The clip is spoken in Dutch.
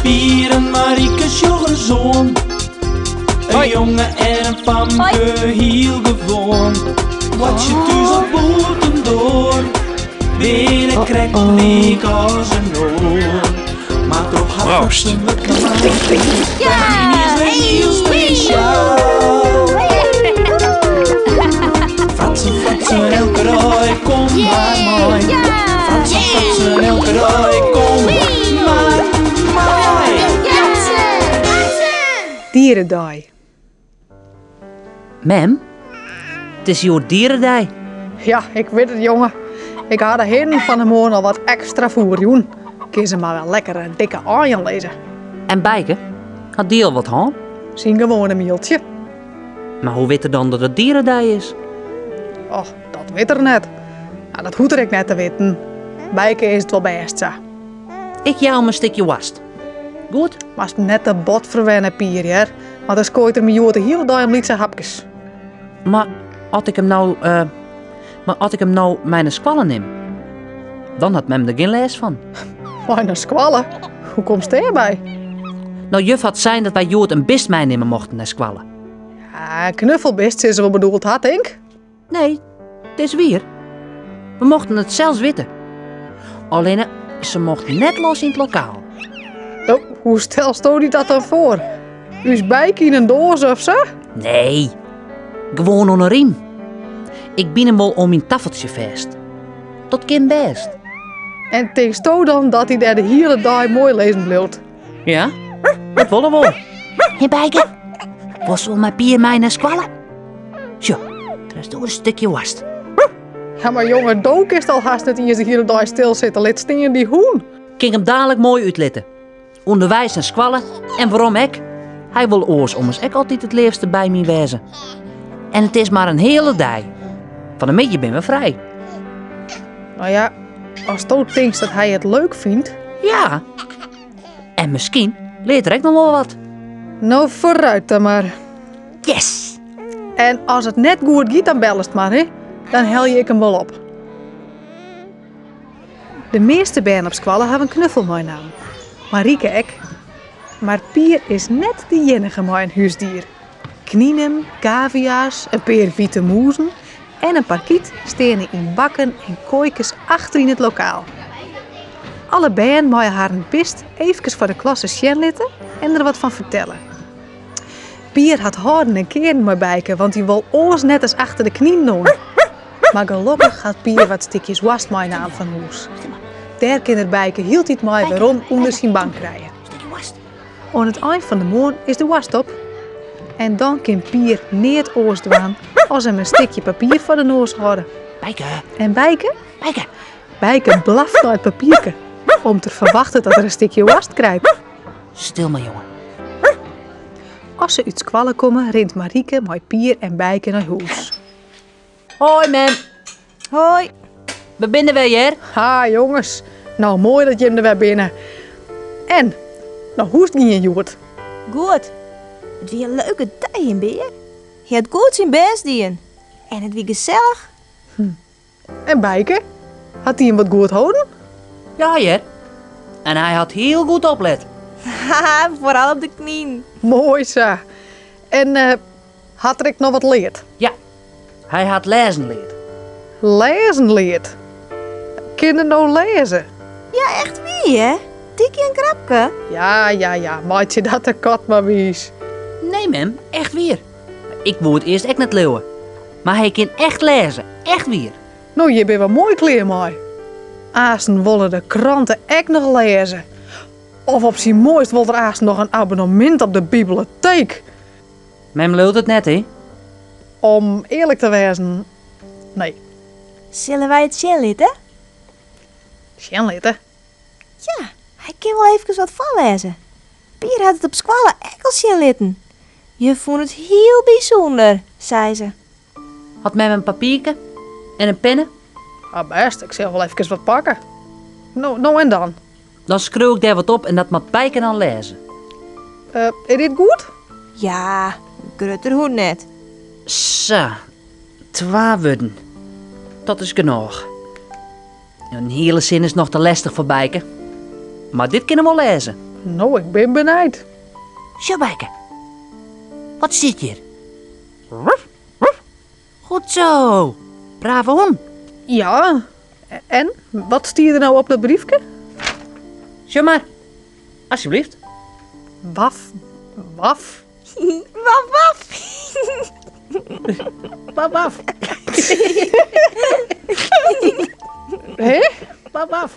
Pier en Marieke's jongezoon. Een jongen en een famke, heel gewoon. Wat je thuis op boeten door. Binnen krijgt leek als een oor. Maar toch had ze me klaar. Ja, is heel speciaal. Fratsen, elke rooi, kom maar mooi. Fratsen, elke rooi, kom maar mooi. Dierendag. Mem, het is jouw dierendag. Ja, ik weet het, jongen. Ik had er heen van de morgen al wat extra voor, joen. Kun ze maar wel lekker een dikke aaien lezen. En Bijke, had die al wat aan? Zien gewoon een mieltje. Maar hoe weet er dan dat het dierendag is? Och, dat weet er net. Nou, dat hoeft er ik net te weten. Bijke is het wel best, zo. Ik jou om een stukje wast. Goed? Maar het net de bot verwennen, Pier, hè? Want dan skooit er me joh de hele dag om lietse hapjes. Maar als ik hem nou mijn squallen neem, dan had mem er geen les van. Maar een squallen? Hoe komt het erbij? Nou, juf had zijn dat wij Jood een bist meenemen mochten naar squallen. Ja, knuffelbist is er wel bedoeld had, denk. Nee, het is weer. We mochten het zelfs weten. Alleen, ze mochten net los in het lokaal. Oh, hoe stelst u dat dan voor? U is Bijke in een doos of zo? Nee, gewoon onder een riem. Ik ben hem wel om mijn tafeltje vast. Dat kind best. En tegen toe dan dat hij daar de hele dag mooi lezen bleef. Ja, dat willen we wel. Hé Bijke, was wel mijn Pier mij naar squallen? Zo, er is door een stukje wast. Ja, maar jongen, Dook is al haast net hier de hele dag stilzitten. Let stingen die hoen. Ging hem dadelijk mooi uitletten. Onderwijs en squallen. En waarom ik? Hij wil oors om ik altijd het liefste bij mij wezen. En het is maar een hele dag. Van een beetje ben we vrij. Nou ja, als Dook denkt dat hij het leuk vindt. Ja. En misschien leert er ook nog wel wat. Nou, vooruit dan maar. Yes! En als het net goed gaat, dan bellest maar, hè. Dan hel je ik hem wel op. De meeste bijen op squallen hebben een knuffel mooi naam. Marieke ek. Maar Pier is net de enige mooi een huisdier. Knienen, cavia's, een paar witte moezen en een parkiet staan in bakken en kooikjes achter in het lokaal. Alle bijen mogen haar een bist even voor de klasse sjenlitten en er wat van vertellen. Pier had houden en keren met Bijke, want hij wil oors net als achter de knieën doen. Maar gelukkig gaat Pier wat stukjes wast mee aan van huis. Daar kan er Bijke hield hij het mooi weer rond onder zijn bank krijgen. Aan het eind van de morgen is de wast op. En dan kan Pier niet oors doen als hem een stukje papier voor de neus houden. Bijke, En Bijke? Bijke. Bijke blaft naar het papiertje om te verwachten dat er een stukje wast krijgt. Stil maar, jongen. Als ze uit squallen komen, rent Marieke met Pier en Bijke naar huis. Hoi, mem. Hoi. We binnen weer. Ha, jongens. Nou, mooi dat je hem er weer binnen. En, nou, hoe is het niet in Joert? Goed. Het was een leuke dag in Beer. Je had goed zijn best doen. En het was gezellig. En Bijke? Had hij hem wat goed houden? Ja, Jer. En hij had heel goed oplet. Haha, vooral op de knieën. Mooi zo. En had er ik nog wat leerd? Ja, hij had lezen leerd. Lezen leerd? Kinderen nou lezen? Ja, echt wie, hè? Tikkie en krapke. Ja, maat je dat de kat maar wies. Nee, mem, echt weer. Ik wou het eerst echt net leeuwen. Maar hij kan echt lezen, echt weer. Nou, je bent wel mooi kleer mooi. Aasten willen de kranten echt nog lezen. Of op zijn mooist wil er Aasten nog een abonnement op de bibliotheek. Mem lult het net, hè? Om eerlijk te wezen, nee. Zullen wij het zien litten? Sjenlitten. Ja, hij kan wel even wat voorlezen. Pier had het op squallen echt al zien litten. Je vond het heel bijzonder, zei ze. Had mem een papiertje en een pennen? Ah, best, ik zal wel even wat pakken. Nou en dan? Dan schreeuw ik daar wat op en dat moet Bijke dan lezen. Is dit goed? Ja, grutter hoe net. Zo, 2 woorden. Dat is genoeg. Een hele zin is nog te lastig voor Bijke. Maar dit kunnen we wel lezen. Nou, ik ben benijd. Sjoebeke, wat zit hier? Goed zo, brave hond. Ja, en? Wat stier er nou op dat briefje? Sjoo maar, alsjeblieft. Waf. Waf, waf. Waf, waf. Hé? Waf, waf.